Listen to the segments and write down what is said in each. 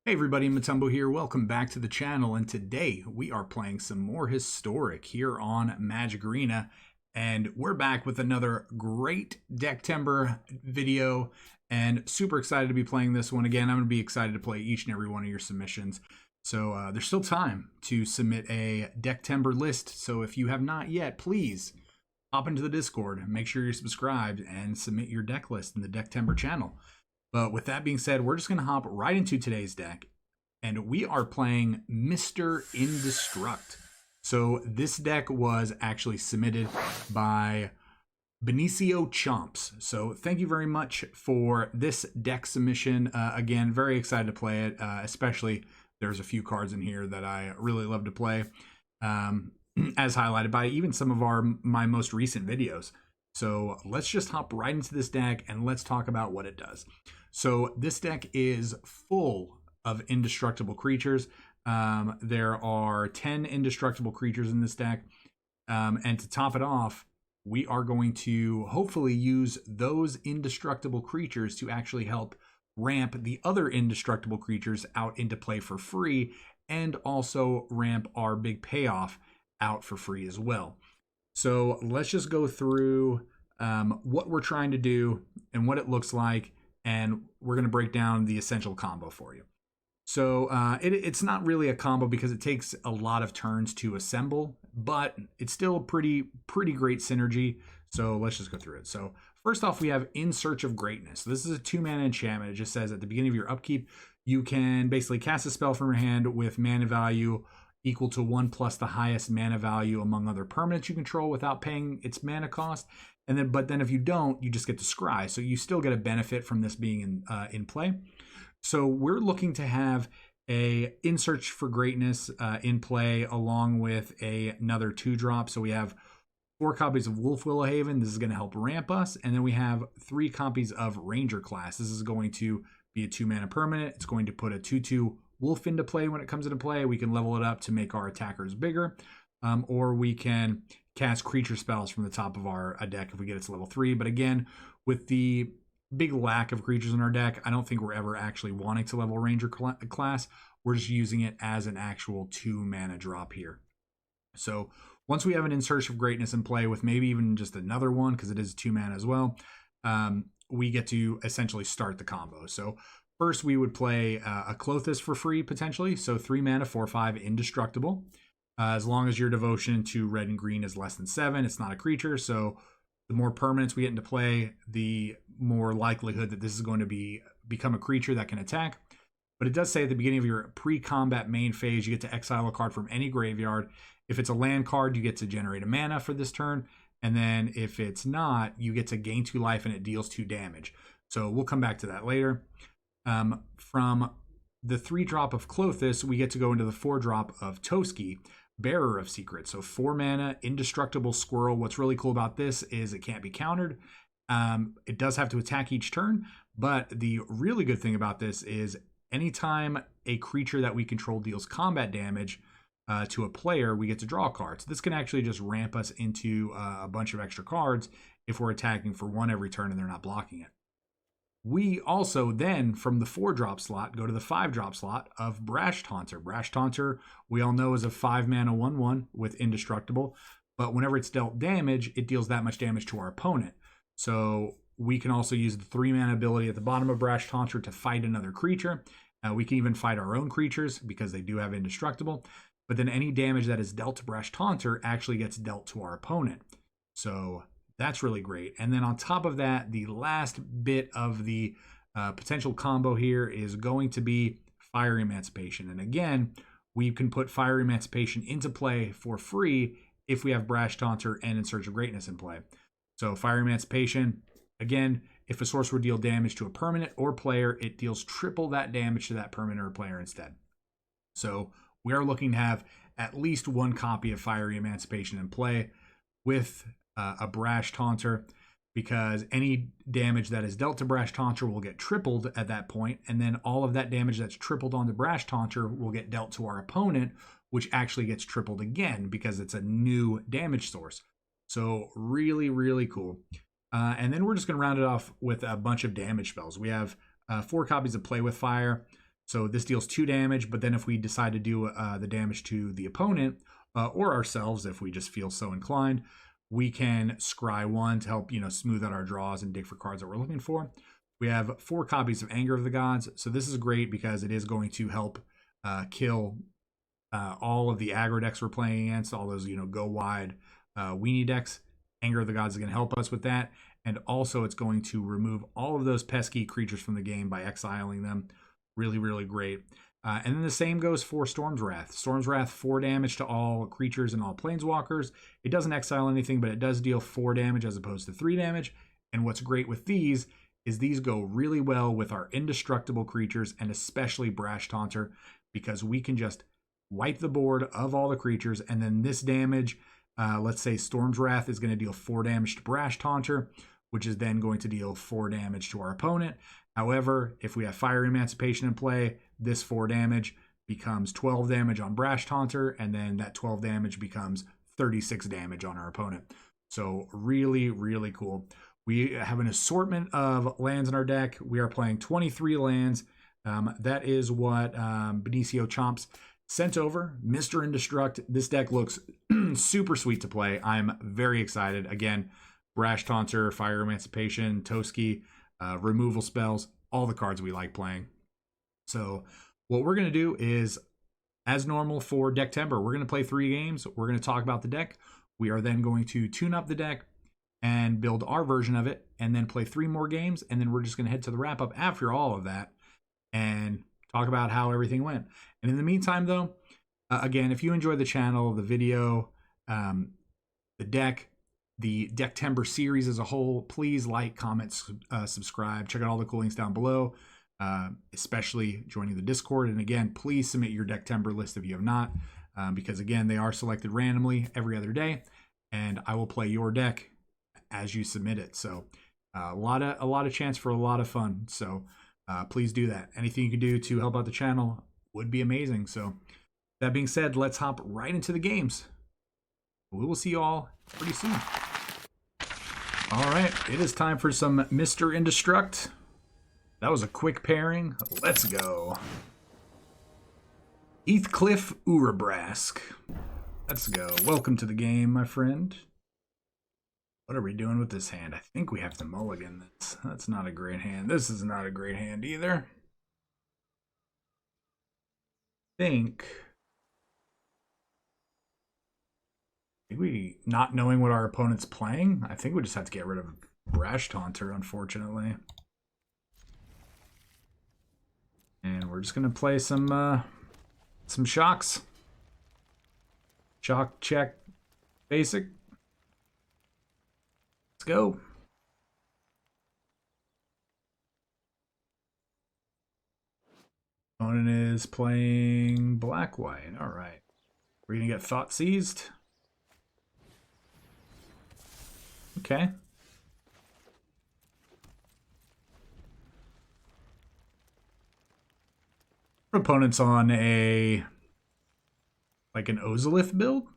Hey everybody, Motumbo here. Welcome back to the channel, and today we are playing some more Historic here on Magic Arena, and we're back with another great Decktember video, and super excited to be playing this one again. I'm going to be excited to play each and every one of your submissions. So there's still time to submit a Decktember list, so if you have not yet, please hop into the Discord, make sure you're subscribed, and submit your deck list in the Decktember channel. But with that being said, we're just going to hop right into today's deck, and we are playing Mr. Indestruct. So this deck was actually submitted by Benicio Chomps. So thank you very much for this deck submission. Again, very excited to play it, especially there's a few cards in here that I really love to play, as highlighted by even some of my most recent videos. So let's just hop right into this deck and let's talk about what it does. So this deck is full of indestructible creatures. There are 10 indestructible creatures in this deck. And to top it off, we are going to hopefully use those indestructible creatures to actually help ramp the other indestructible creatures out into play for free, and also ramp our big payoff out for free as well. So let's just go through what we're trying to do and what it looks like, and we're going to break down the essential combo for you. So it's not really a combo because it takes a lot of turns to assemble, but it's still pretty great synergy. So let's just go through it. So first off, we have In Search of Greatness. So this is a 2-mana enchantment. It just says at the beginning of your upkeep, you can basically cast a spell from your hand with mana value equal to 1 plus the highest mana value among other permanents you control without paying its mana cost. And then, but then if you don't, you just get to scry. So you still get a benefit from this being in play. So we're looking to have a In Search for Greatness in play along with another 2-drop. So we have 4 copies of Wolf Willowhaven. This is going to help ramp us. And then we have 3 copies of Ranger Class. This is going to be a 2-mana permanent. It's going to put a 2/2 Wolf into play. When it comes into play, we can level it up to make our attackers bigger, or we can cast creature spells from the top of our deck if we get it to level 3. But again, with the big lack of creatures in our deck, I don't think we're ever actually wanting to level Ranger class. We're just using it as an actual 2-mana drop here. So once we have an In Search of Greatness in play with maybe even just another one, because it is 2 mana as well, we get to essentially start the combo. So first, we would play a Klothys for free, potentially. So 3 mana, 4/5, Indestructible. As long as your devotion to red and green is less than 7, it's not a creature. So the more permanents we get into play, the more likelihood that this is going to become a creature that can attack. But it does say at the beginning of your pre-combat main phase, you get to exile a card from any graveyard. If it's a land card, you get to generate a mana for this turn. And then if it's not, you get to gain 2 life and it deals 2 damage. So we'll come back to that later. From the 3-drop of Klothys, we get to go into the 4-drop of Toski, Bearer of Secrets. So 4 mana, Indestructible Squirrel. What's really cool about this is it can't be countered. It does have to attack each turn, but the really good thing about this is anytime a creature that we control deals combat damage to a player, we get to draw a card. So this can actually just ramp us into a bunch of extra cards if we're attacking for 1 every turn and they're not blocking it. We also then, from the 4-drop slot, go to the 5-drop slot of Brash Taunter. Brash Taunter, we all know, is a 5-mana 1/1 with Indestructible, but whenever it's dealt damage, it deals that much damage to our opponent. So we can also use the 3-mana ability at the bottom of Brash Taunter to fight another creature. We can even fight our own creatures because they do have Indestructible, but then any damage that is dealt to Brash Taunter actually gets dealt to our opponent. So that's really great. And then on top of that, the last bit of the potential combo here is going to be Fiery Emancipation. And again, we can put Fiery Emancipation into play for free if we have Brash Taunter and In Search of Greatness in play. So Fiery Emancipation, again, if a sorcerer deal damage to a permanent or player, it deals triple that damage to that permanent or player instead. So we are looking to have at least 1 copy of Fiery Emancipation in play with a Brash Taunter, because any damage that is dealt to Brash Taunter will get tripled at that point, and then all of that damage that's tripled on the Brash Taunter will get dealt to our opponent, which actually gets tripled again because it's a new damage source. So really cool. And then we're just going to round it off with a bunch of damage spells. We have 4 copies of Play with Fire. So this deals 2 damage, but then if we decide to do the damage to the opponent or ourselves, if we just feel so inclined, we can scry 1 to help, smooth out our draws and dig for cards that we're looking for. We have 4 copies of Anger of the Gods. So this is great because it is going to help kill all of the aggro decks we're playing against, all those, go wide weenie decks. Anger of the Gods is going to help us with that. And also it's going to remove all of those pesky creatures from the game by exiling them. Really, really great. And then the same goes for Storm's Wrath. Storm's Wrath, 4 damage to all creatures and all planeswalkers. It doesn't exile anything, but it does deal 4 damage as opposed to 3 damage. And what's great with these is these go really well with our indestructible creatures and especially Brash Taunter, because we can just wipe the board of all the creatures, and then this damage, let's say Storm's Wrath is going to deal 4 damage to Brash Taunter, which is then going to deal 4 damage to our opponent. However, if we have Fiery Emancipation in play, this 4 damage becomes 12 damage on Brash Taunter, and then that 12 damage becomes 36 damage on our opponent. So really, really cool. We have an assortment of lands in our deck. We are playing 23 lands. That is what Benicio Chomps sent over. Mr. Indestruct. This deck looks super sweet to play. I'm very excited. Again, Brash Taunter, Fire Emancipation, Toski, removal spells, all the cards we like playing. So what we're going to do is, as normal for Decktember, we're going to play 3 games. We're going to talk about the deck. We are then going to tune up the deck and build our version of it, and then play 3 more games, and then we're just going to head to the wrap-up after all of that and talk about how everything went. And in the meantime, though, again, if you enjoyed the channel, the video, the deck, the Decktember series as a whole, please like, comment, subscribe. Check out all the cool links down below, especially joining the Discord. And again, please submit your Decktember list if you have not, because again, they are selected randomly every other day, and I will play your deck as you submit it. So a lot of chance for a lot of fun. So please do that. Anything you can do to help out the channel would be amazing. So that being said, let's hop right into the games. We will see you all pretty soon. All right, it is time for some Mr. Indestruct. That was a quick pairing. Let's go. Heathcliff Urabrask. Let's go. Welcome to the game, my friend. What are we doing with this hand? I think we have to mulligan this. That's not a great hand. This is not a great hand either. I think we, not knowing what our opponent's playing, I think we just have to get rid of Brash Taunter, unfortunately. And we're just gonna play some shocks. Shock, check, basic. Let's go. Opponent is playing black-white. All right. We're gonna get Thought Seized. Okay. Our opponent's on a, like an Ozolith build.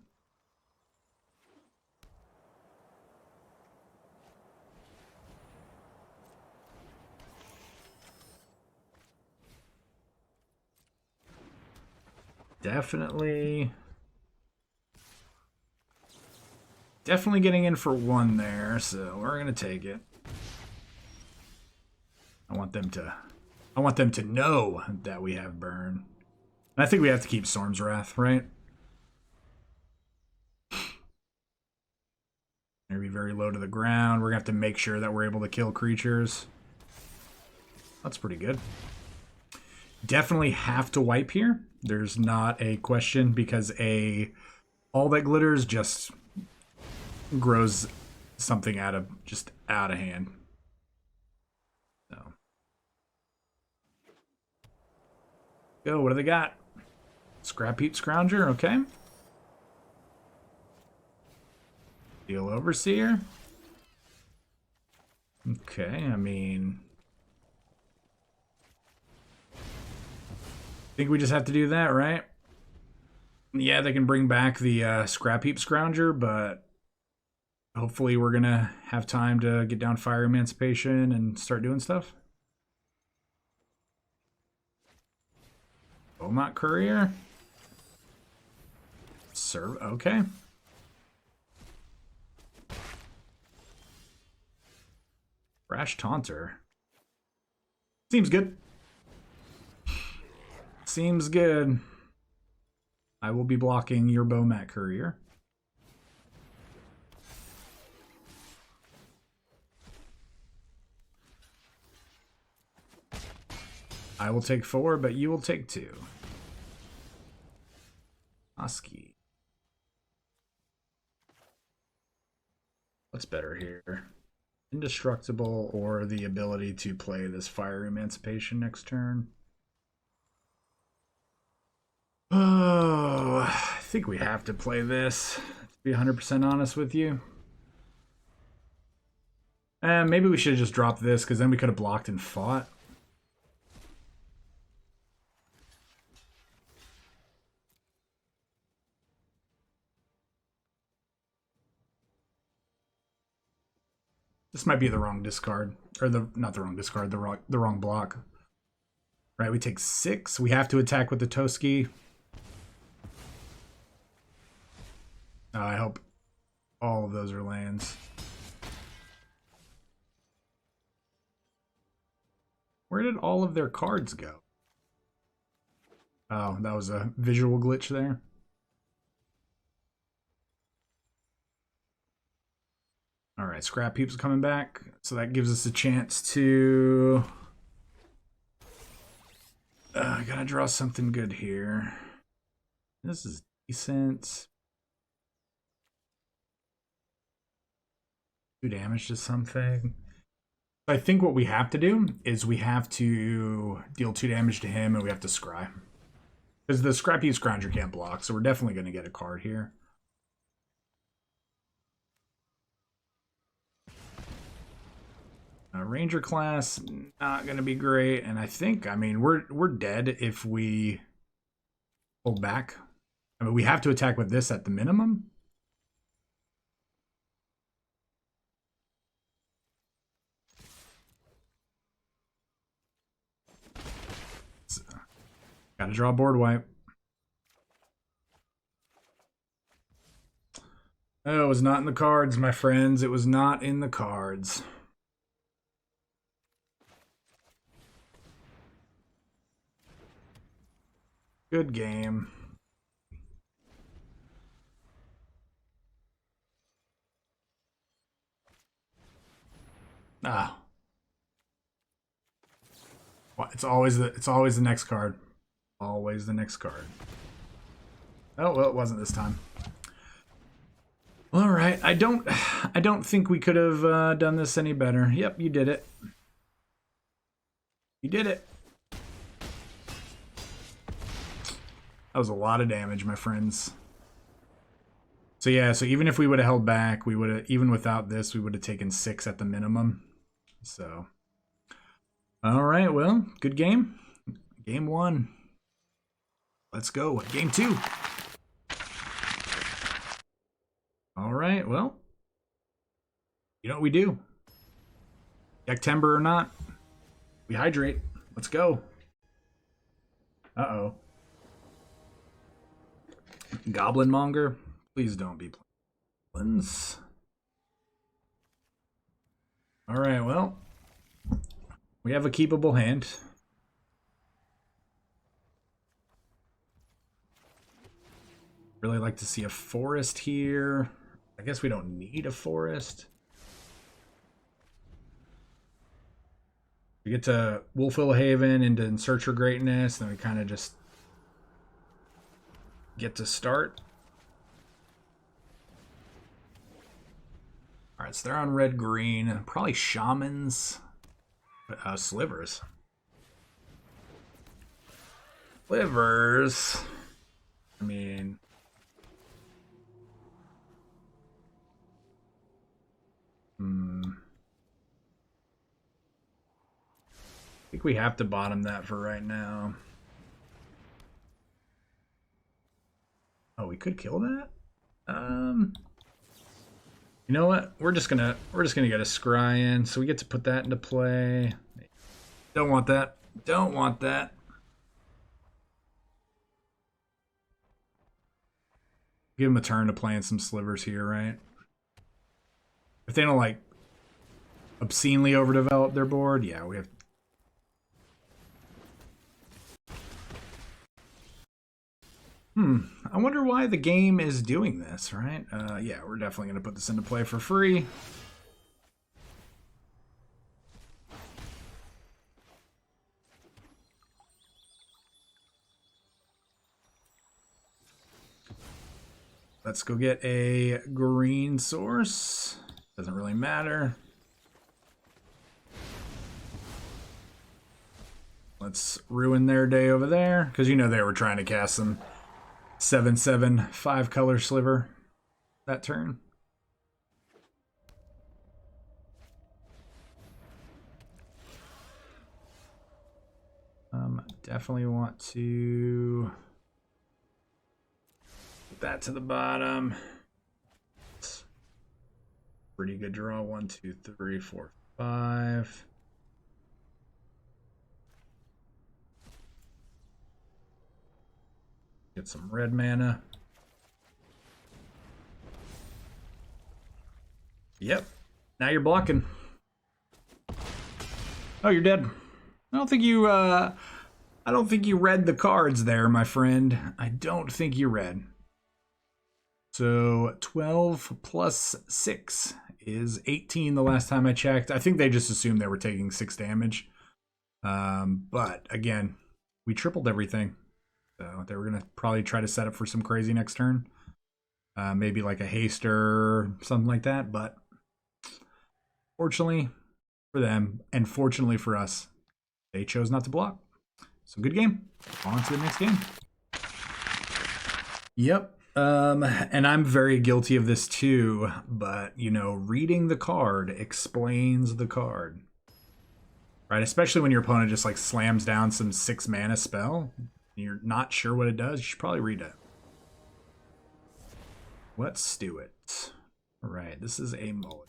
Definitely getting in for 1 there, so we're gonna take it. I want them to know that we have burn. And I think we have to keep Storm's Wrath, right? Gonna be very low to the ground. We're gonna have to make sure that we're able to kill creatures. That's pretty good. Definitely have to wipe here. There's not a question, because all that glitters just grows something out of hand. So go. What do they got? Scrap Heap Scrounger. Okay. Steel Overseer. Okay. I mean, I think we just have to do that, right? Yeah, they can bring back the Scrap Heap Scrounger, but hopefully we're gonna have time to get down Fiery Emancipation and start doing stuff. Beaumont Courier. Serve, okay. Brash Taunter. Seems good. Seems good. I will be blocking your Beaumont Courier. I will take 4, but you will take 2. Oski. What's better here? Indestructible or the ability to play this Fiery Emancipation next turn? Oh, I think we have to play this, to be 100% honest with you. Maybe we should have just dropped this, because then we could have blocked and fought. This might be the wrong discard, or not the wrong discard, the wrong block. Right, we take 6. We have to attack with the Toski. I hope all of those are lands. Where did all of their cards go? Oh, that was a visual glitch there. All right, Scrap Heap's coming back, so that gives us a chance to... I gotta draw something good here. This is decent. 2 damage to something. I think what we have to do is we have to deal 2 damage to him, and we have to scry. Because the Scrap Heap Scrounger can't block, so we're definitely going to get a card here. Ranger class, not going to be great, and I think, I mean, we're dead if we hold back. I mean, we have to attack with this at the minimum. Gotta draw a board wipe. Oh, it was not in the cards, my friends. It was not in the cards. Good game. Ah. What? It's always the next card. Always the next card. Oh, well, it wasn't this time. All right, I don't think we could have done this any better. Yep, you did it. You did it. That was a lot of damage, my friends. So yeah, so even if we would have held back, we would have, even without this, we would have taken 6 at the minimum. So, all right, well, good game. Game 1. Let's go. Game 2. All right, well, you know what we do. Decktember or not, we hydrate. Let's go. Uh-oh. Goblin Monger. Please don't be goblins. All right, well, we have a keepable hand. Really like to see a forest here. I guess we don't need a forest. We get to Wolfville Haven into In Search for Greatness, then we kind of just get to start. All right, so they're on red-green. Probably Shamans. Slivers. Slivers. I mean... I think we have to bottom that for right now. Oh, we could kill that? You know what? We're just gonna get a scry in, so we get to put that into play. Don't want that. Don't want that. Give them a turn to plant some slivers here, right? If they don't like obscenely overdevelop their board, yeah, we have. I wonder why the game is doing this, right? Yeah, we're definitely going to put this into play for free. Let's go get a green source. Doesn't really matter. Let's ruin their day over there, because you know they were trying to cast some 7/7 5-color sliver that turn. Definitely want to put that to the bottom. Pretty good draw. 1, 2, 3, 4, 5. Get some red mana. Yep. Now you're blocking. Oh, you're dead. I don't think you read the cards there, my friend. I don't think you read. So 12 plus 6 is 18 the last time I checked. I think they just assumed they were taking 6 damage. But again, we tripled everything. So they were going to probably try to set up for some crazy next turn. Maybe like a haster or something like that. But fortunately for them, and fortunately for us, they chose not to block. So good game. On to the next game. Yep. And I'm very guilty of this too. But, you know, reading the card explains the card. Right? Especially when your opponent just like slams down some 6 mana spell. You're not sure what it does, you should probably read it. Let's do it. All right, this is a mullet.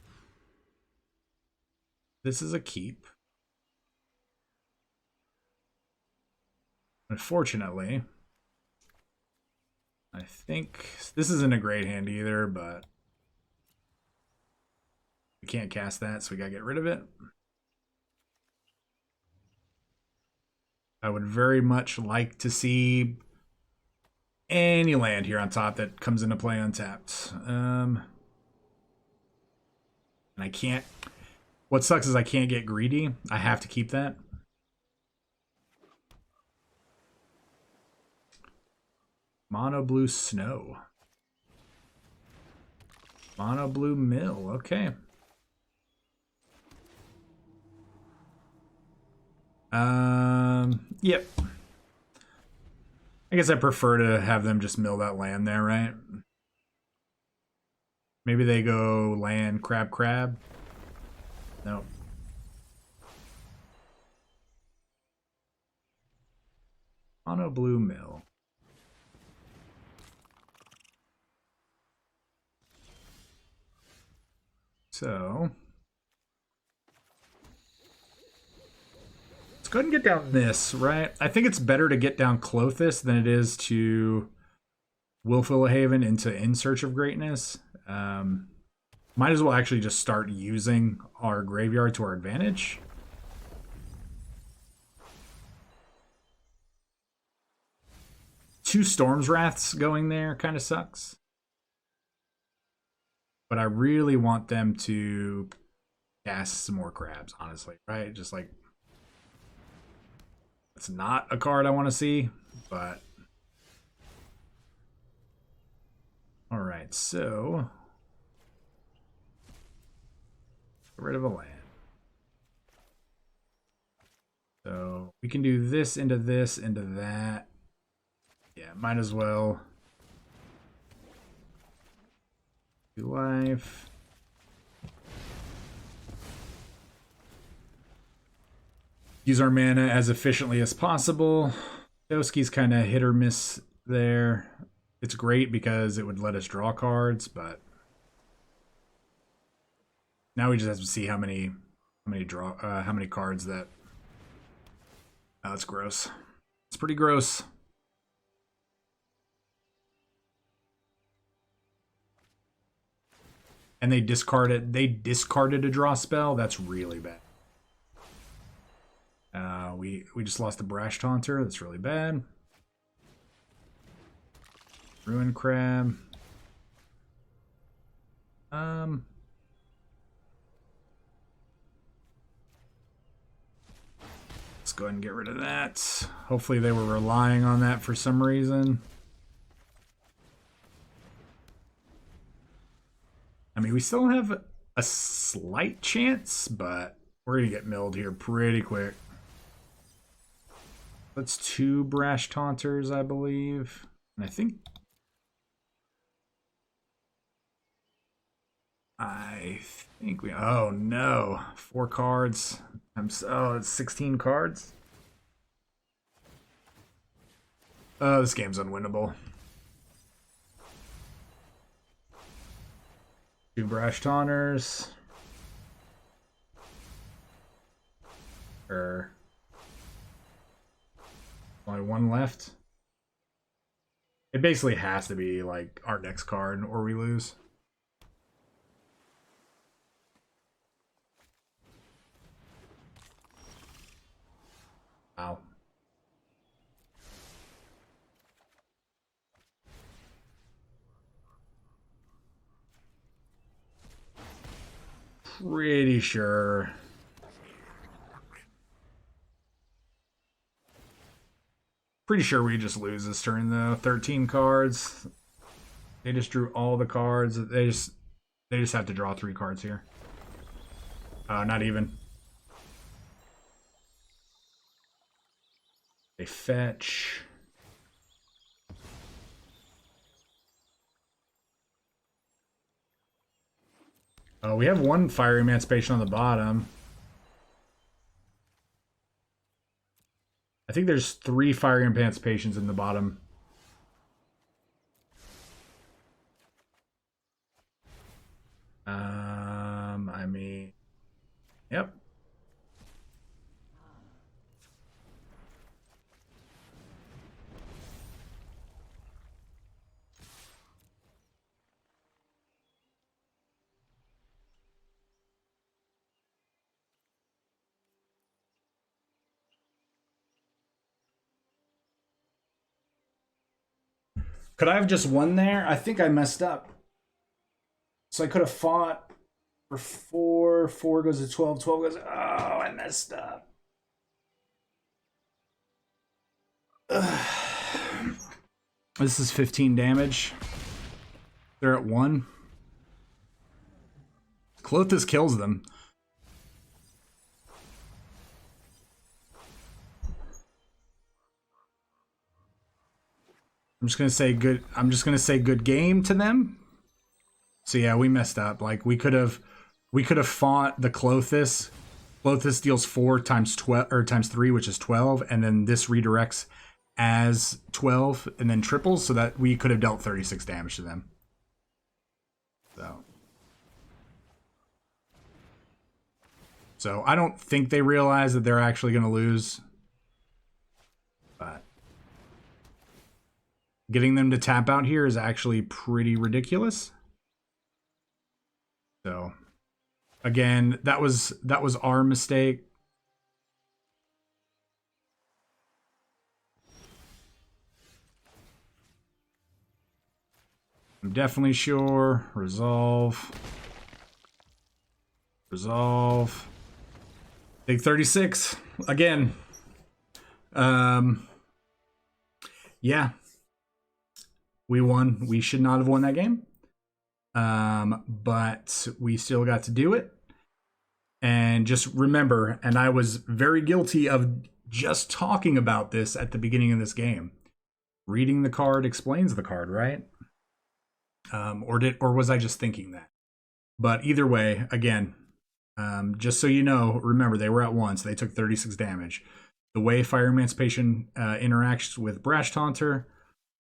This is a keep. Unfortunately, I think this isn't a great hand either, but we can't cast that, so we gotta get rid of it. I would very much like to see any land here on top that comes into play untapped. And I can't. What sucks is I can't get greedy. I have to keep that. Mono blue snow. Mono blue mill. Okay. Yep. I guess I prefer to have them just mill that land there, right? Maybe they go land crab. Nope. Mono blue mill. So let's go ahead and get down this, right? I think it's better to get down Klothys than it is to Willfulahaven into In Search of Greatness. Might as well actually just start using our graveyard to our advantage. Two Storm's Wraths going there kind of sucks. But I really want them to cast some more crabs, honestly, right? Just like, it's not a card I want to see, but all right, so get rid of a land. So we can do this into that. Yeah, might as well. Life. Use our mana as efficiently as possible. Doski's kind of hit or miss there. It's great because it would let us draw cards, but now we just have to see how many cards that. Oh, that's gross. It's pretty gross. and they discarded a draw spell, that's really bad. We just lost the Brash Taunter. That's really bad. Ruin Crab. Let's go ahead and get rid of that. Hopefully they were relying on that for some reason. I mean, we still have a slight chance, but we're going to get milled here pretty quick. That's 2 Brash Taunters, I believe. And I think we... Oh, no. 4 cards. Oh, it's 16 cards. Oh, this game's unwinnable. 2 Brash Taunters. Only 1 left. It basically has to be like our next card or we lose. Wow. Pretty sure. Pretty sure we just lose this turn though. 13 cards. They just drew all the cards. They just have to draw 3 cards here. Not even. They fetch. Oh, we have 1 Fiery Emancipation on the bottom. I think there's 3 Fiery Emancipations in the bottom. I mean, yep. Could I have just won there? I think I messed up. So I could have fought for 4. 4 goes to 12. 12 goes... Oh, I messed up. This is 15 damage. They're at 1. Klothys kills them. I'm just gonna say good game to them. So yeah, we messed up. Like we could have fought the Klothys. Klothys deals 4 times 12 or times 3, which is 12, and then this redirects as 12 and then triples, so that we could have dealt 36 damage to them. So I don't think they realize that they're actually gonna lose. But getting them to tap out here is actually pretty ridiculous. So, again, that was our mistake. I'm definitely sure. Resolve. Resolve. Take 36. Again. Yeah. We won. We should not have won that game. But we still got to do it. And just remember, and I was very guilty of just talking about this at the beginning of this game. Reading the card explains the card, right? Or was I just thinking that? But either way, again, just so you know, remember they were at 1, so they took 36 damage. The way Fire Emancipation interacts with Brash Taunter,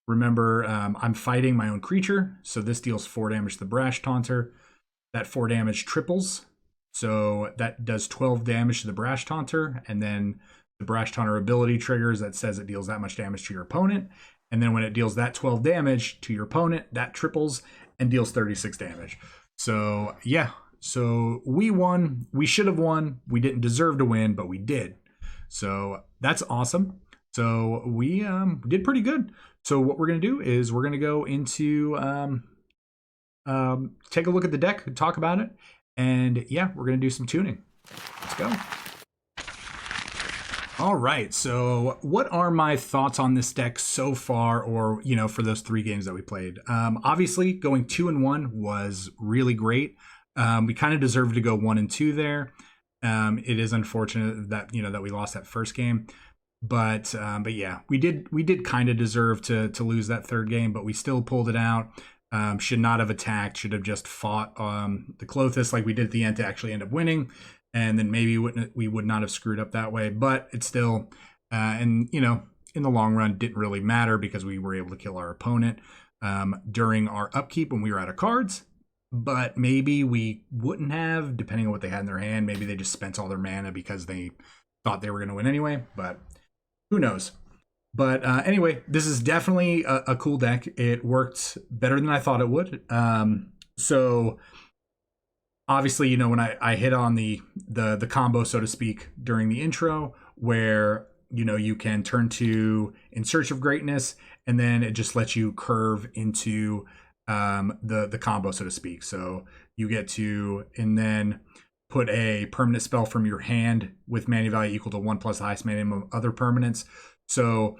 remember, I'm fighting my own creature, so this deals 4 damage to the Brash Taunter. That 4 damage triples, so that does 12 damage to the Brash Taunter, and then the Brash Taunter ability triggers that says it deals that much damage to your opponent, and then when it deals that 12 damage to your opponent, that triples and deals 36 damage. So yeah, so we won. We should have won. We didn't deserve to win, but we did. So that's awesome. So we did pretty good. So what we're gonna do is we're gonna go into take a look at the deck, talk about it, and yeah, we're gonna do some tuning. Let's go. All right, so what are my thoughts on this deck so far, or, you know, for those 3 games that we played? Obviously, going 2-1 was really great. We kind of deserved to go 1-2 there. It is unfortunate that, you know, that we lost that first game, but yeah, we did kind of deserve to lose that 3rd game, but we still pulled it out. Should not have attacked, should have just fought the Klothys like we did at the end to actually end up winning. And then maybe we would not have screwed up that way, but it's still, and you know, in the long run, didn't really matter because we were able to kill our opponent during our upkeep when we were out of cards. But maybe we wouldn't have, depending on what they had in their hand. Maybe they just spent all their mana because they thought they were going to win anyway, but who knows? But anyway, this is definitely a cool deck. It worked better than I thought it would. So obviously, you know, when I hit on the combo, so to speak, during the intro, where, you know, you can turn to In Search of Greatness, and then it just lets you curve into the combo, so to speak. So you get to, and then put a permanent spell from your hand with mana value equal to 1 plus the highest mana of other permanents. So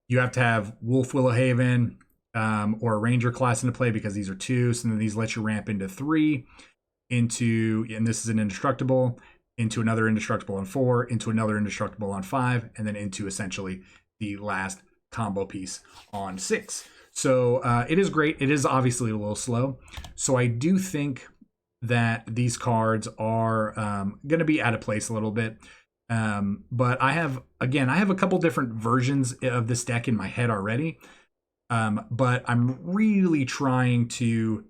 you have to have Wolf Willowhaven or a Ranger class into play because these are 2. So then these let you ramp into 3. Into, and this is an Indestructible, into another Indestructible on 4, into another Indestructible on 5, and then into essentially the last combo piece on 6. So it is great. It is obviously a little slow. So I do think that these cards are going to be out of place a little bit. But I have a couple different versions of this deck in my head already. But I'm really trying to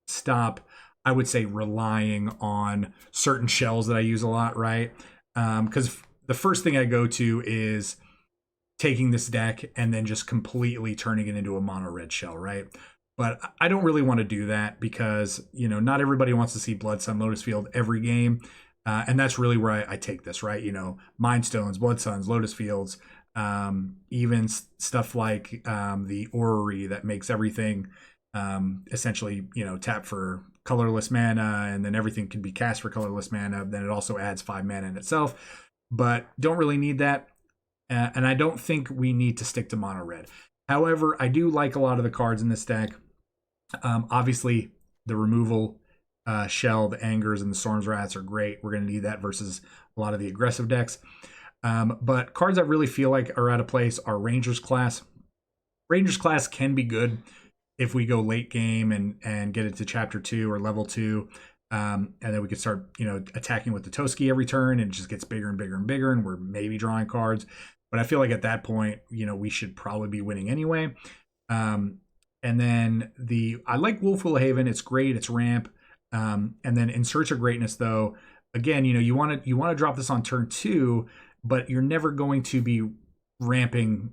stop, I would say, relying on certain shells that I use a lot, right? Because the first thing I go to is taking this deck and then just completely turning it into a mono red shell, right? But I don't really want to do that because, you know, not everybody wants to see Blood Sun, Lotus Field every game. And that's really where I take this, right? You know, Mind Stones, Blood Suns, Lotus Fields, even stuff like the Orrery that makes everything essentially, you know, tap for colorless mana, and then everything can be cast for colorless mana. Then it also adds 5 mana in itself, but don't really need that. And I don't think we need to stick to mono red. However, I do like a lot of the cards in this deck. Obviously, the removal shell, the Angers, and the Storm's Rats are great. We're going to need that versus a lot of the aggressive decks. But cards that really feel like are out of place are Rangers class. Rangers class can be good if we go late game and get it to chapter 2 or level 2, and then we could start, you know, attacking with the Toski every turn, and it just gets bigger and bigger and bigger, and we're maybe drawing cards. But I feel like at that point, you know, we should probably be winning anyway. And then I like Wolf Willowhaven. It's great. It's ramp. And then In Search of Greatness, though, again, you know, you want to drop this on turn 2, but you're never going to be ramping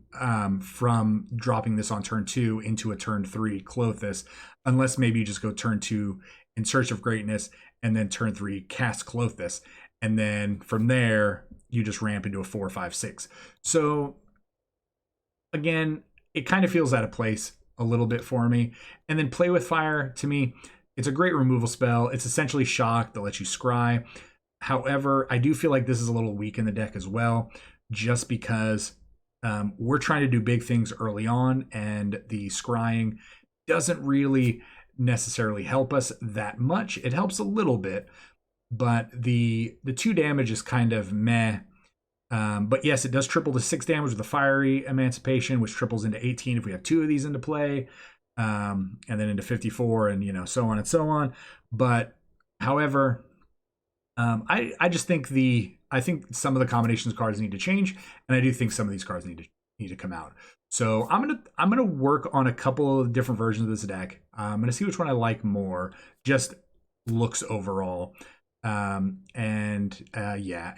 from dropping this on turn 2 into a turn 3 Klothys, unless maybe you just go turn 2 In Search of Greatness and then turn 3 cast Klothys, and then from there you just ramp into a 4, 5, 6. So again, it kind of feels out of place a little bit for me. And then Play with Fire, to me, it's a great removal spell. It's essentially Shock that lets you scry. However, I do feel like this is a little weak in the deck as well, just because we're trying to do big things early on, and the scrying doesn't really necessarily help us that much. It helps a little bit, but the 2 damage is kind of meh. But yes, it does triple to 6 damage with the Fiery Emancipation, which triples into 18 if we have 2 of these into play, and then into 54, and, you know, so on and so on. But however, I just think I think some of the combinations cards need to change, and I do think some of these cards need to come out. So I'm gonna work on a couple of different versions of this deck. I'm gonna see which one I like more, just looks overall. Yeah,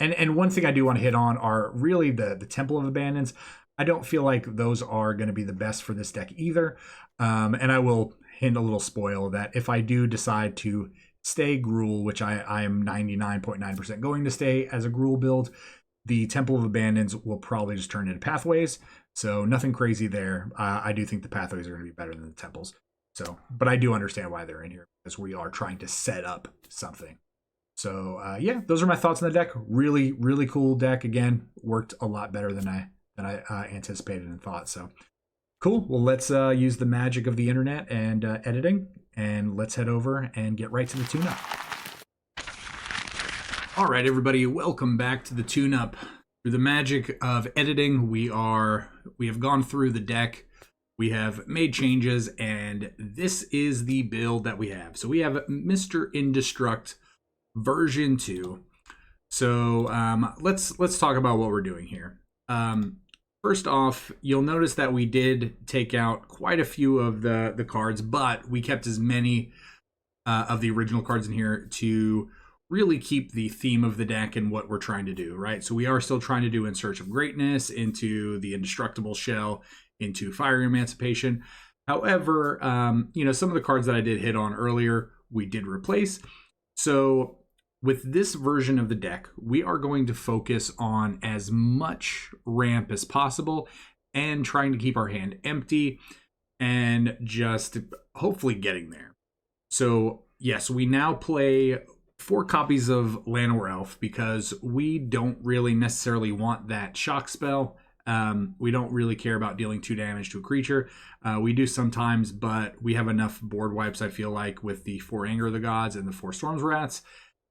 and one thing I do want to hit on are really the Temple of Abandons. I don't feel like those are going to be the best for this deck either. And I will hint a little spoil that if I do decide to stay Gruul, which I am 99.9% going to stay as a Gruul build. The Temple of Abandons will probably just turn into Pathways, so nothing crazy there. I do think the Pathways are going to be better than the Temples. So, but I do understand why they're in here, because we are trying to set up something. So yeah, those are my thoughts on the deck. Really, really cool deck. Again, worked a lot better than I anticipated and thought. So cool. Well, let's use the magic of the internet and editing, and let's head over and get right to the tune-up. All right, everybody, welcome back to the tune-up. Through the magic of editing, we have gone through the deck. We have made changes, and this is the build that we have. So we have Mr. Indestruct version 2. So let's talk about what we're doing here. First off, you'll notice that we did take out quite a few of the cards, but we kept as many of the original cards in here to really keep the theme of the deck and what we're trying to do, right? So we are still trying to do In Search of Greatness, into the Indestructible shell, into Fiery Emancipation. However, some of the cards that I did hit on earlier, we did replace. So with this version of the deck, we are going to focus on as much ramp as possible and trying to keep our hand empty and just hopefully getting there. So yes, we now play 4 copies of Llanowar Elf because we don't really necessarily want that shock spell. We don't really care about dealing 2 damage to a creature. We do sometimes, but we have enough board wipes, I feel like, with the 4 Anger of the Gods and the 4 Storms Rats,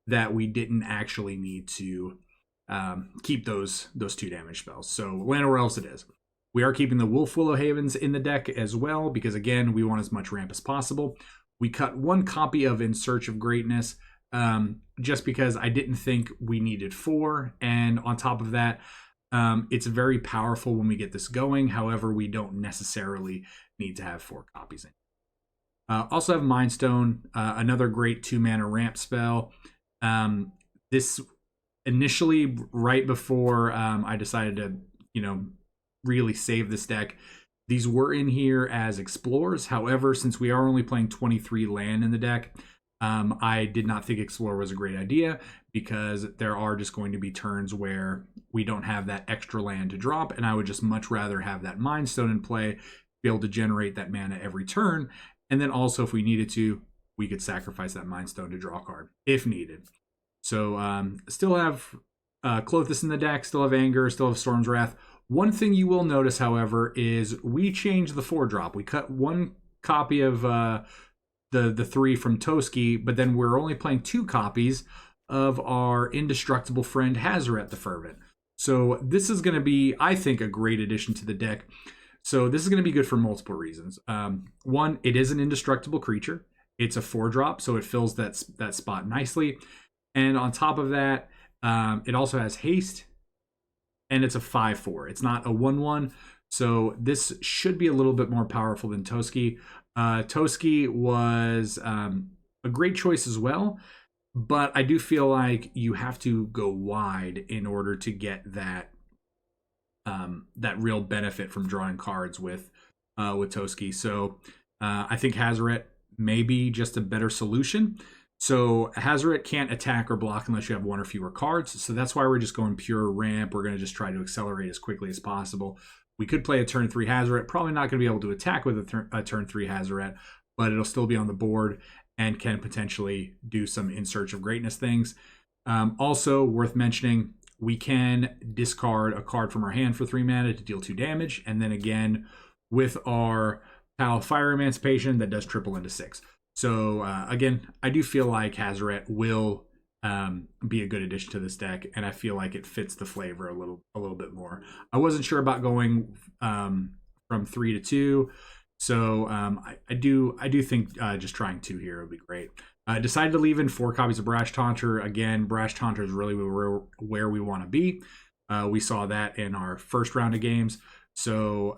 that we didn't actually need to keep those 2 damage spells. So Llanowar Elves it is. We are keeping the Wolf Willow Havens in the deck as well, because again, we want as much ramp as possible. We cut 1 copy of In Search of Greatness, just because I didn't think we needed 4. And on top of that, it's very powerful when we get this going. However, we don't necessarily need to have 4 copies in. Also have Mind Stone, another great 2-mana ramp spell. This initially, right before I decided to, really save this deck, these were in here as explores. However, since we are only playing 23 land in the deck, I did not think Explore was a great idea, because there are just going to be turns where we don't have that extra land to drop, and I would just much rather have that Mind Stone in play, be able to generate that mana every turn, and then also if we needed to, we could sacrifice that Mind Stone to draw a card if needed. So still have Klothys in the deck, still have Anger, still have Storm's Wrath. One thing you will notice, however, is we changed the 4-drop. We cut 1 copy of the 3 from Toski, but then we're only playing 2 copies of our Indestructible friend Hydrate the Fervent. So this is going to be, I think, a great addition to the deck. So this is going to be good for multiple reasons. One, it is an indestructible creature. It's a 4-drop, so it fills that spot nicely. And on top of that, it also has haste, and it's a 5/4. It's not a 1/1. So this should be a little bit more powerful than Toski. Toski was a great choice as well, but I do feel like you have to go wide in order to get that real benefit from drawing cards with Toski. So I think Hydrate may be just a better solution. So Hydrate can't attack or block unless you have 1 or fewer cards. So that's why we're just going pure ramp. We're going to just try to accelerate as quickly as possible. We could play a turn 3 Hydrate. Probably not going to be able to attack with a turn 3 Hydrate, but it'll still be on the board and can potentially do some In Search of Greatness things. Also worth mentioning, we can discard a card from our hand for 3 mana to deal 2 damage. And then again, with our pal Fiery Emancipation, that does triple into 6. So again, I do feel like Hydrate will be a good addition to this deck, and I feel like it fits the flavor a little bit more. I wasn't sure about going from 3 to 2, so I do think just trying 2 here would be great. I decided to leave in 4 copies of Brash Taunter. Again, Brash Taunter is really where we want to be. We saw that in our first round of games. So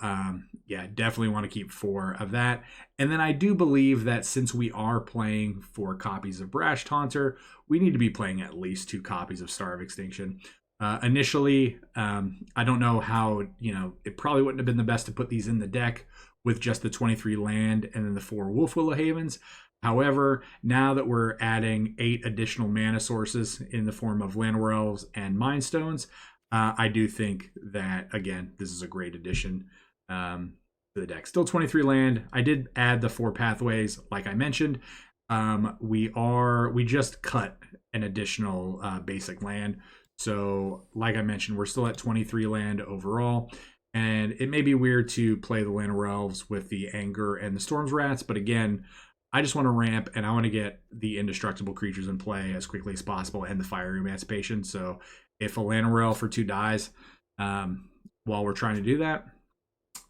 yeah, definitely want to keep 4 of that. And then I do believe that since we are playing 4 copies of Brash Taunter, we need to be playing at least 2 copies of Star of Extinction. Initially, I don't know how, it probably wouldn't have been the best to put these in the deck with just the 23 land and then the 4 Wolf Willow Havens. However, now that we're adding 8 additional mana sources in the form of Llanowar Elves and Mind Stones, I do think that, again, this is a great addition to the deck. Still 23 land. I did add the 4 pathways, like I mentioned. We just cut an additional basic land. So, like I mentioned, we're still at 23 land overall. And it may be weird to play the Llanowar Elves with the Anger and the Storm's Rats, but again, I just want to ramp and I want to get the indestructible creatures in play as quickly as possible and the Fiery Emancipation. So if a Llanowar Elf for 2 dies while we're trying to do that,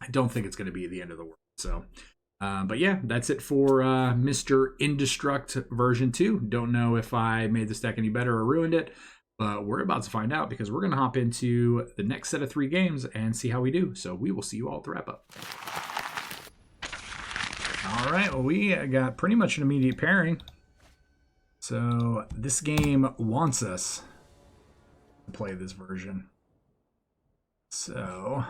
I don't think it's going to be the end of the world. So, but yeah, that's it for Mr. Indestruct version 2. Don't know if I made this deck any better or ruined it, but we're about to find out because we're going to hop into the next set of 3 games and see how we do. So we will see you all at the wrap up. All right, well, we got pretty much an immediate pairing. So this game wants us to play this version. So,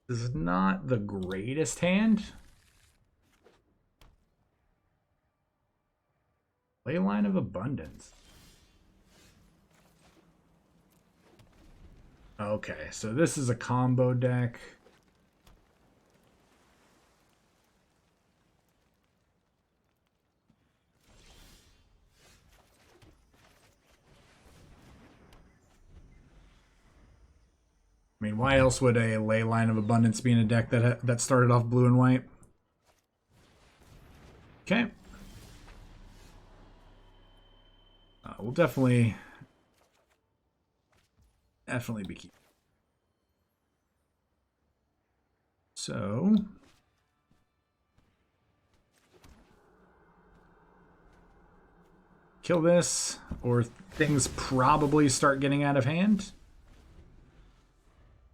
this is not the greatest hand. Leyline of Abundance. Okay, so this is a combo deck. I mean, why else would a Leyline of Abundance be in a deck that started off blue and white? Okay. We'll definitely be keeping. So kill this, or things probably start getting out of hand.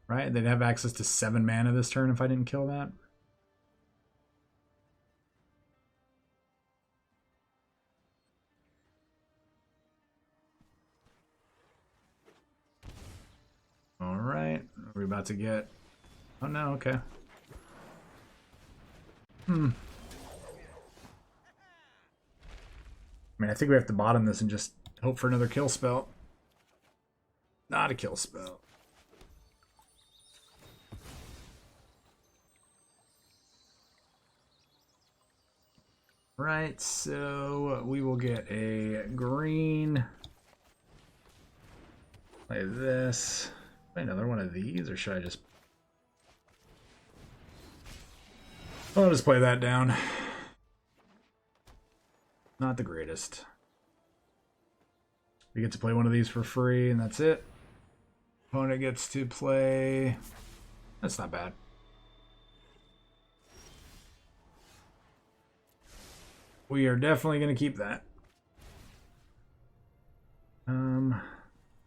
Right? They'd have access to 7 mana this turn if I didn't kill that. All right. Are we about to get... Oh, no. Okay. I mean, I think we have to bottom this and just hope for another kill spell. Not a kill spell. Right, so we will get a green. Play this. Play another one of these, or should I just... I'll just play that down. Not the greatest. We get to play one of these for free, and that's it. Opponent gets to play... That's not bad. We are definitely going to keep that. Let me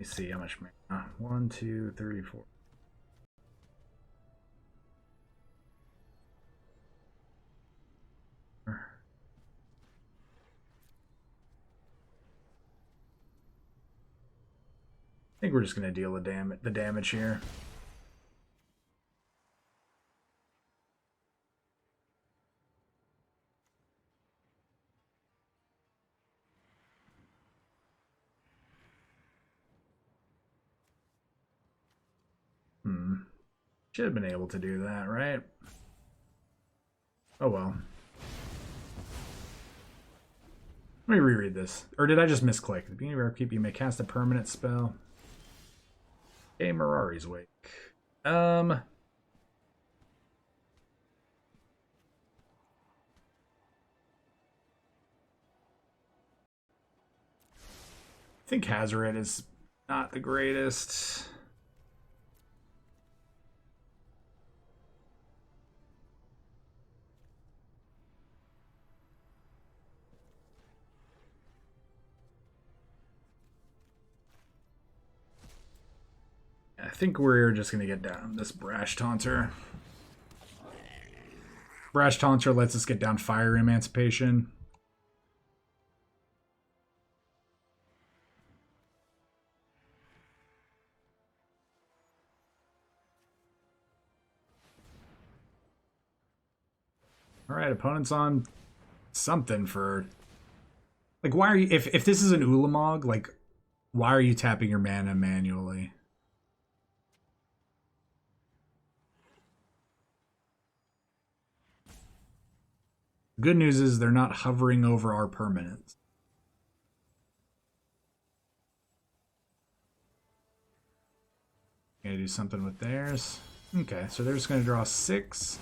see how much mana. 1, 2, 3, 4. I think we're just going to deal the damage here. Should have been able to do that, right? Oh well. Let me reread this. Or did I just misclick? At the beginning of our upkeep, you may cast a permanent spell. Okay, Mirari's Wake. I think Hydrate is not the greatest. I think we're just going to get down this Brash Taunter. Brash Taunter lets us get down Fiery Emancipation. All right, opponent's on something for... Like, why are you... If this is an Ulamog, like, why are you tapping your mana manually? Good news is they're not hovering over our permanents. Gonna do something with theirs. Okay, so they're just gonna draw 6.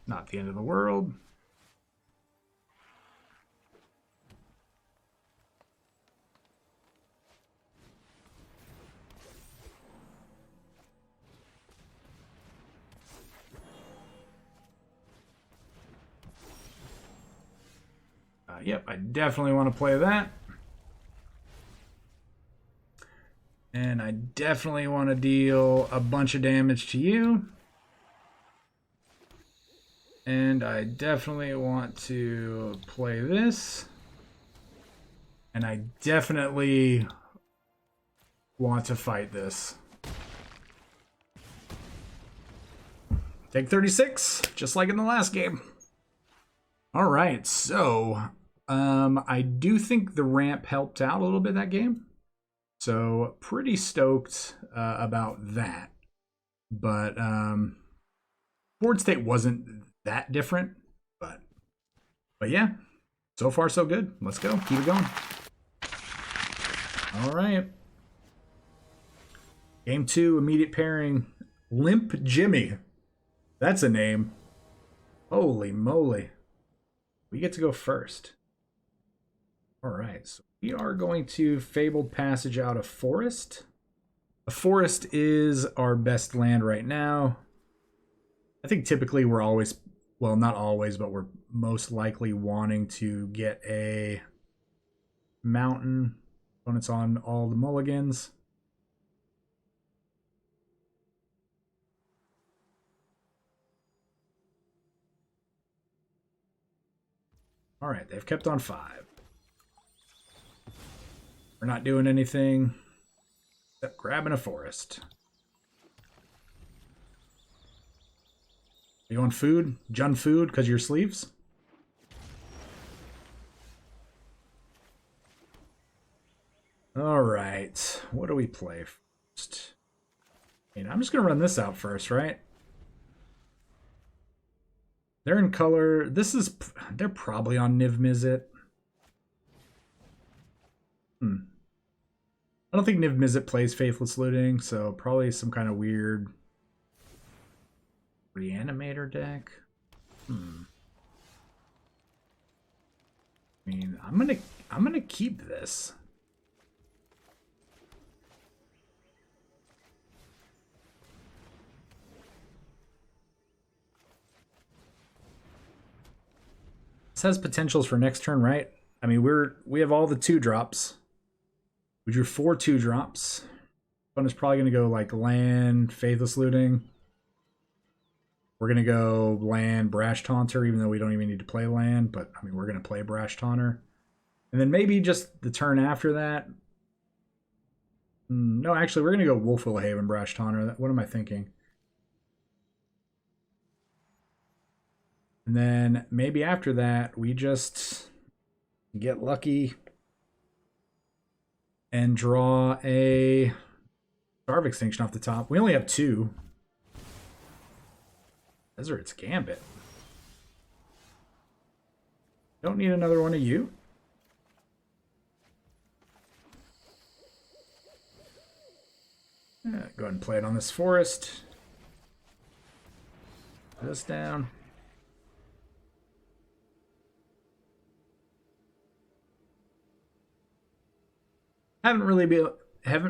Not the end of the world. Yep, I definitely want to play that. And I definitely want to deal a bunch of damage to you. And I definitely want to play this. And I definitely want to fight this. Take 36, just like in the last game. All right, so I do think the ramp helped out a little bit that game. So pretty stoked about that. But board state wasn't that different. But yeah, so far so good. Let's go. Keep it going. All right. Game 2, immediate pairing. Limp Jimmy. That's a name. Holy moly. We get to go first. All right, so we are going to Fabled Passage out of Forest. A forest is our best land right now. I think typically we're always, well, not always, but we're most likely wanting to get a mountain when it's on all the mulligans. All right, they've kept on 5. We're not doing anything except grabbing a forest. You want food? Jun food because of your sleeves? All right, what do we play first? I mean, I'm just going to run this out first, right? They're in color. They're probably on Niv Mizzet. I don't think Niv Mizzet plays Faithless Looting, so probably some kind of weird Reanimator deck. I mean, I'm gonna keep this. This has potentials for next turn, right? I mean, we have all the 2-drops. We drew 4 2-drops. One is probably gonna go like land, Faithless Looting. We're gonna go land, Brash Taunter, even though we don't even need to play land, but I mean we're gonna play Brash Taunter. And then maybe just the turn after that. No, actually we're gonna go Wolfwillow Haven, Brash Taunter. What am I thinking? And then maybe after that, we just get lucky and draw a Starve Extinction off the top. We only have 2. Desert's Gambit. Don't need another one of you. Go ahead and play it on this forest. Put this down. Haven't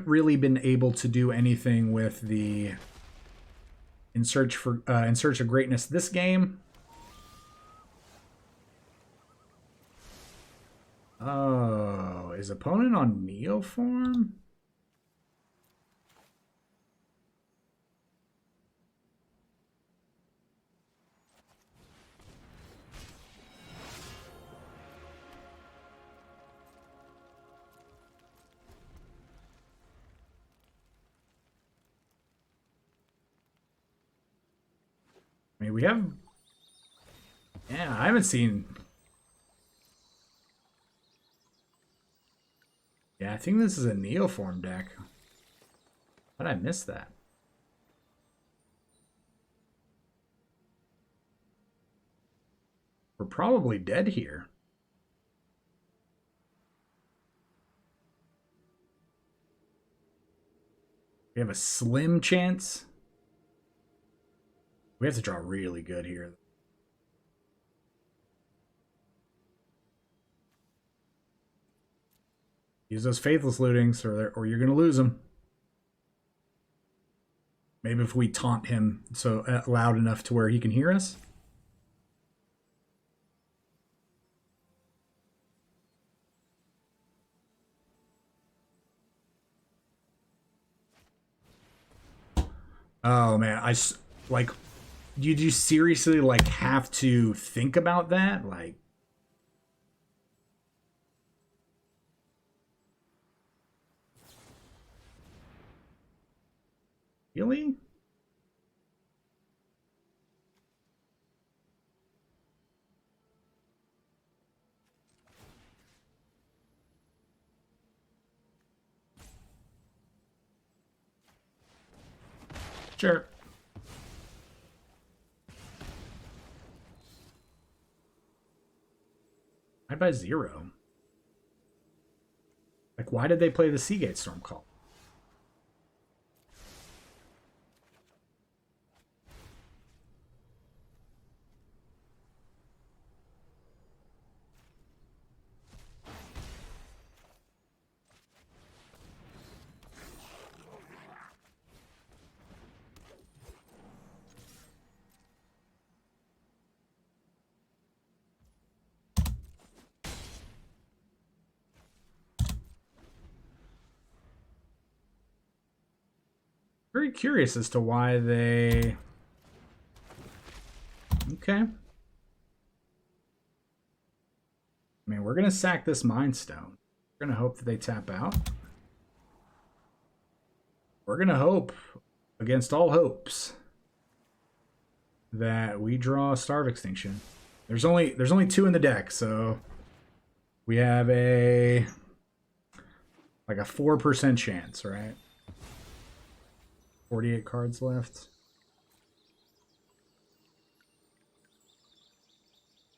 really been able to do anything with the in search of greatness this game. Oh, is opponent on Neoform? I mean, we have Yeah, I haven't seen... Yeah, I think this is a Neoform deck. How did I miss that? We're probably dead here. We have a slim chance. We have to draw really good here. Use those Faithless Lootings or you're going to lose them. Maybe if we taunt him so loud enough to where he can hear us. Oh man, like, did you seriously like have to think about that? Like, really? Sure. I buy 0. Like, why did they play the Seagate Storm Call? Very curious as to why they... Okay. I mean, we're going to sack this Mind Stone. We're going to hope that they tap out. We're going to hope, against all hopes, that we draw Star of Extinction. There's only 2 in the deck, so we have like a 4% chance, right? 48 cards left.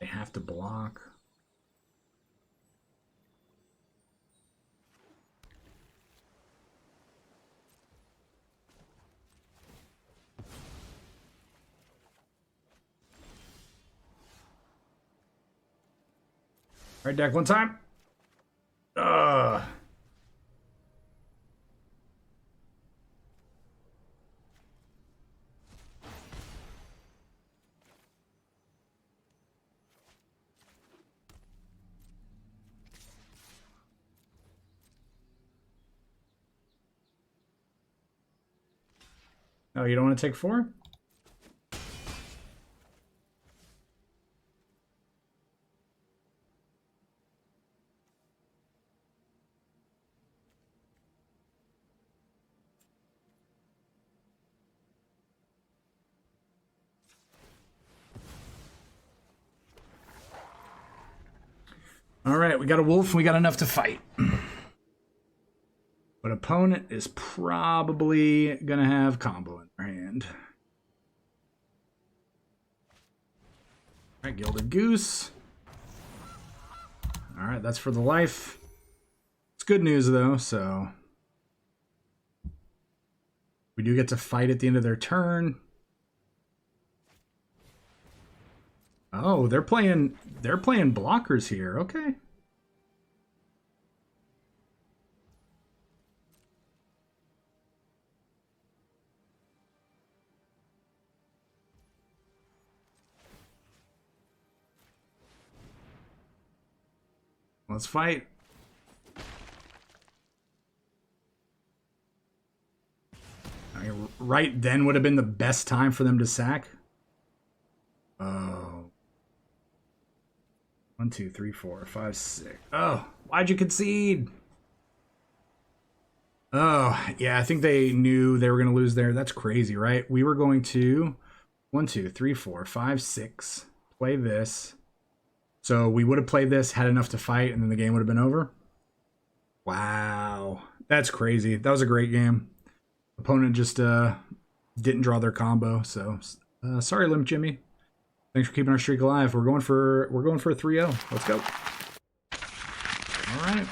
They have to block. All right, deck, one time. Oh, you don't want to take 4? All right, we got a wolf and we got enough to fight. But opponent is probably going to have combo in their hand. All right, Gilded Goose. All right, that's for the life. It's good news, though, so... We do get to fight at the end of their turn. Oh, they're playing blockers here. Okay. Let's fight. I mean, right then would have been the best time for them to sack. Oh. 1, 2, 3, 4, 5, 6. Oh, why'd you concede? Oh, yeah, I think they knew they were going to lose there. That's crazy, right? We were going to 1, 2, 3, 4, 5, 6 play this. So we would have played this, had enough to fight, and then the game would have been over. Wow. That's crazy. That was a great game. Opponent just didn't draw their combo. So sorry, Limp Jimmy. Thanks for keeping our streak alive. We're going for a 3-0. Let's go. All right.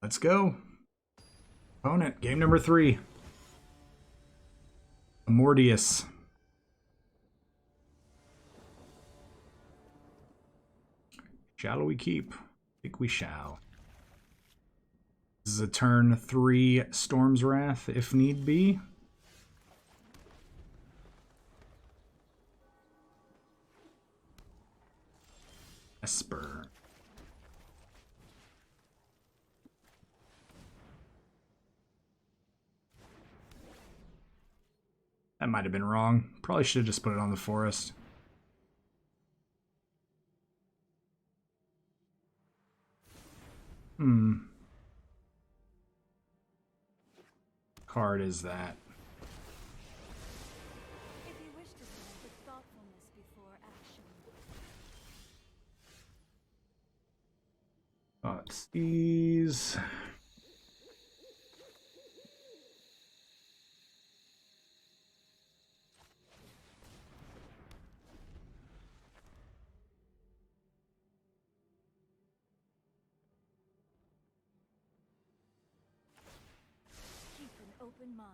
Let's go. Opponent, game number 3. Mortius. Shall we keep? I think we shall. This is a turn 3 Storm's Wrath, if need be. Esper. That might have been wrong. Probably should have just put it on the forest. Card is that? If you wish to select with thoughtfulness before action. Thoughtseize. Open mind.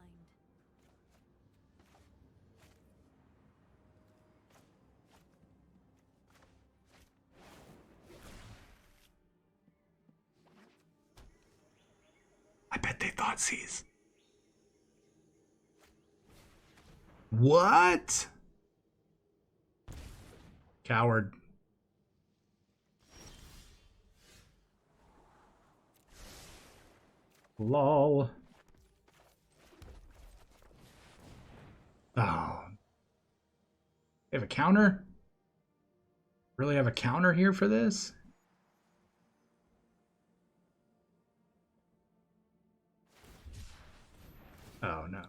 I bet they Thoughtseize. What? Coward. Lol. Oh. They have a counter? Really have a counter here for this? Oh, no.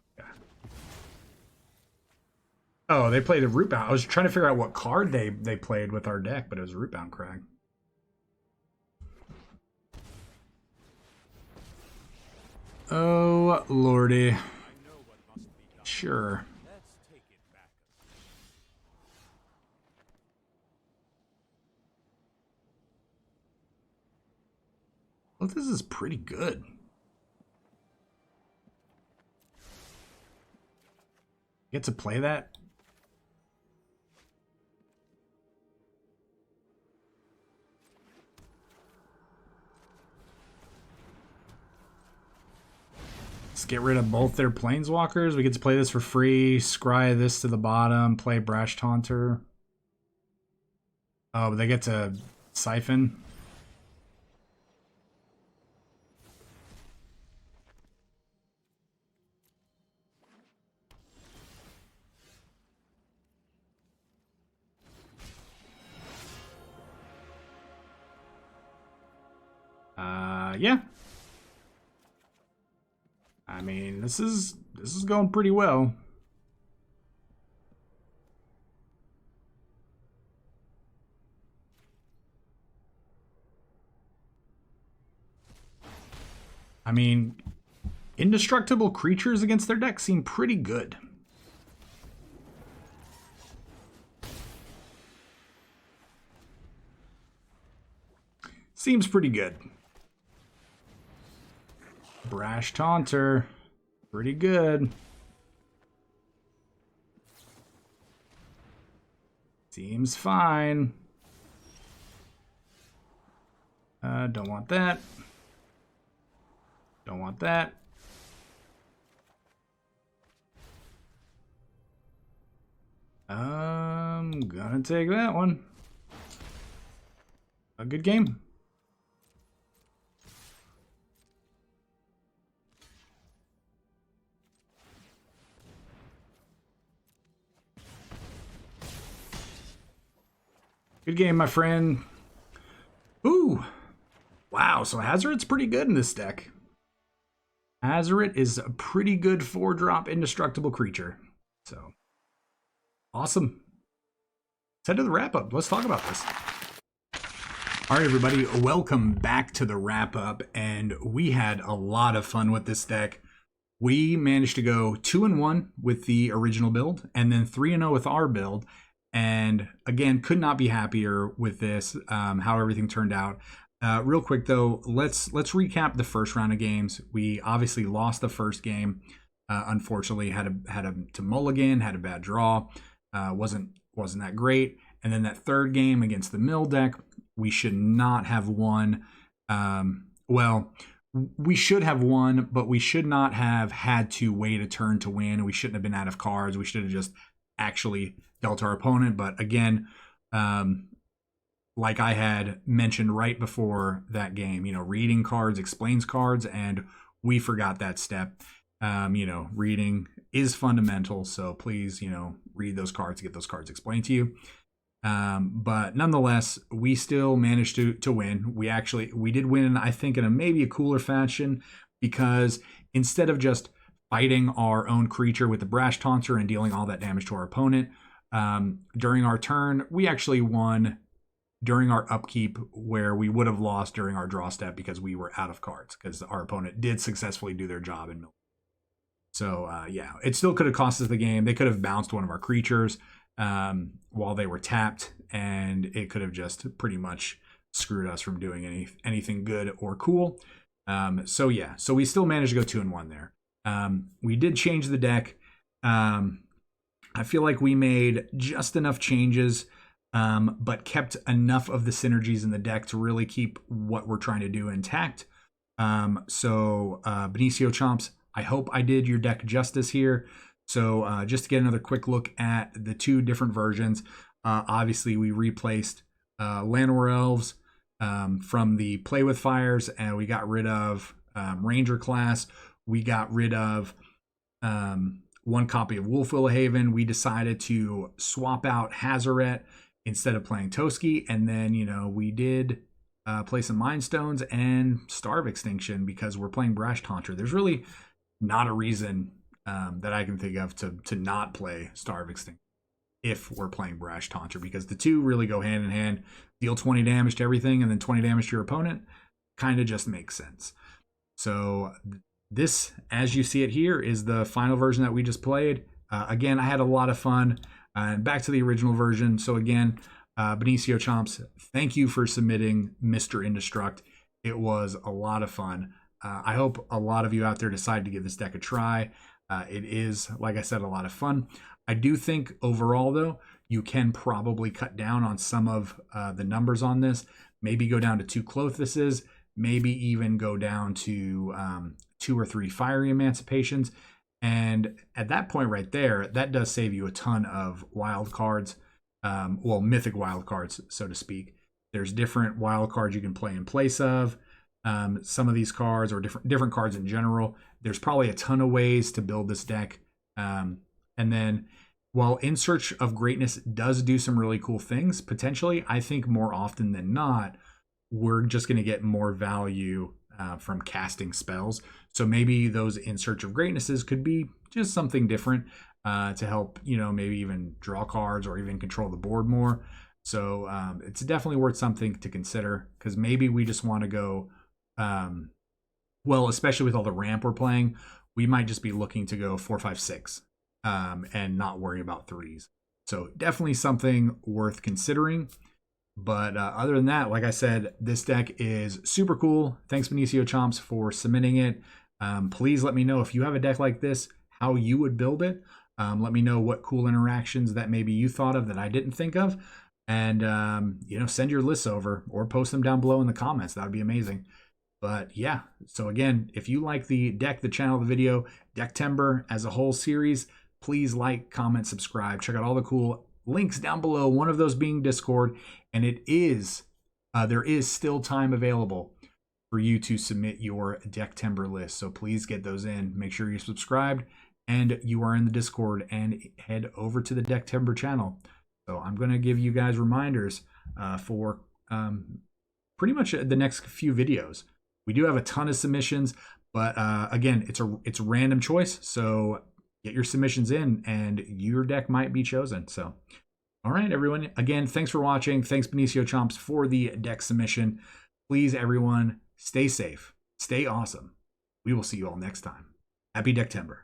Oh, they played a Rootbound. I was trying to figure out what card they played with our deck, but it was Rootbound Crag. Oh, lordy. Sure. Well, this is pretty good. Get to play that? Let's get rid of both their planeswalkers. We get to play this for free. Scry this to the bottom. Play Brash Taunter. Oh, but they get to siphon. Yeah. I mean, this is going pretty well. I mean, indestructible creatures against their deck seem pretty good. Seems pretty good. Brash Taunter. Pretty good. Seems fine. Don't want that. Don't want that. I'm gonna take that one. A good game. Good game, my friend. Ooh. Wow, so Hazoret's pretty good in this deck. Hazoret is a pretty good 4-drop indestructible creature. So, awesome. head to the wrap up. Let's talk about this. All right, everybody, welcome back to the wrap up, and we had a lot of fun with this deck. We managed to go 2-1 with the original build, and then 3-0 with our build. And again, could not be happier with this, how everything turned out. Real quick though, let's recap the first round of games. We obviously lost the first game. Unfortunately, had to mulligan, had a bad draw. Wasn't that great. And then that third game against the mill deck, we should not have won. Well, we should have won, but we should not have had to wait a turn to win. We shouldn't have been out of cards. We should have just actually dealt our opponent. But again, like I had mentioned right before that game, reading cards explains cards, and we forgot that step. Reading is fundamental, so please, read those cards, get those cards explained to you. But nonetheless, we still managed to win. We did win, I think, in a maybe a cooler fashion, because instead of just fighting our own creature with the Brash Taunter and dealing all that damage to our opponent, during our turn, we actually won during our upkeep, where we would have lost during our draw step because we were out of cards, because our opponent did successfully do their job in mill. So yeah, it still could have cost us the game. They could have bounced one of our creatures while they were tapped, and it could have just pretty much screwed us from doing anything good or cool. So yeah, so we still managed to go 2-1 there. We did change the deck. I feel like we made just enough changes, but kept enough of the synergies in the deck to really keep what we're trying to do intact. So Benicio Chomps, I hope I did your deck justice here. So just to get another quick look at the two different versions, obviously we replaced Llanowar Elves from the Play with Fires, and we got rid of Ranger class. We got rid of one copy of Wolfwillow Haven. We decided to swap out Hazaret instead of playing Toski, and then we did play some Mind Stones and Starve Extinction because we're playing Brash Taunter. There's really not a reason that I can think of to not play Starve Extinction if we're playing Brash Taunter, because the two really go hand in hand. Deal 20 damage to everything and then 20 damage to your opponent kind of just makes sense. So this, as you see it here, is the final version that we just played. Again, I had a lot of fun. Back to the original version. So again, Benicio Chomps, thank you for submitting Mr. Indestruct. It was a lot of fun. I hope a lot of you out there decide to give this deck a try. It is, like I said, a lot of fun. I do think overall, though, you can probably cut down on some of the numbers on this. Maybe go down to 2 Klothyses, maybe even go down to 2 or 3 Fiery Emancipations. And at that point right there, that does save you a ton of wild cards, well, mythic wild cards, so to speak. There's different wild cards you can play in place of some of these cards, or different cards in general. There's probably a ton of ways to build this deck. And then while In Search of Greatness does do some really cool things, potentially, I think more often than not, we're just going to get more value from casting spells. So maybe those In Search of Greatnesses could be just something different to help, maybe even draw cards or even control the board more. So it's definitely worth something to consider, because maybe we just want to go, well, especially with all the ramp we're playing, we might just be looking to go 4, 5, 6 and not worry about 3s. So definitely something worth considering. But other than that, like I said, this deck is super cool. Thanks, Benicio Chomps, for submitting it. Please let me know if you have a deck like this, how you would build it. Let me know what cool interactions that maybe you thought of that I didn't think of. And, send your lists over or post them down below in the comments. That would be amazing. But yeah, so again, if you like the deck, the channel, the video, Decktember as a whole series, please like, comment, subscribe. Check out all the cool links down below, one of those being Discord. And it is, there is still time available for you to submit your Decktember list. So please get those in. Make sure you're subscribed and you are in the Discord, and head over to the Decktember channel. So I'm going to give you guys reminders for pretty much the next few videos. We do have a ton of submissions, but again, it's a random choice. So get your submissions in and your deck might be chosen. So All right, everyone. Again, thanks for watching. Thanks, Benicio Chomps, for the deck submission. Please, everyone, stay safe. Stay awesome. We will see you all next time. Happy Decktember.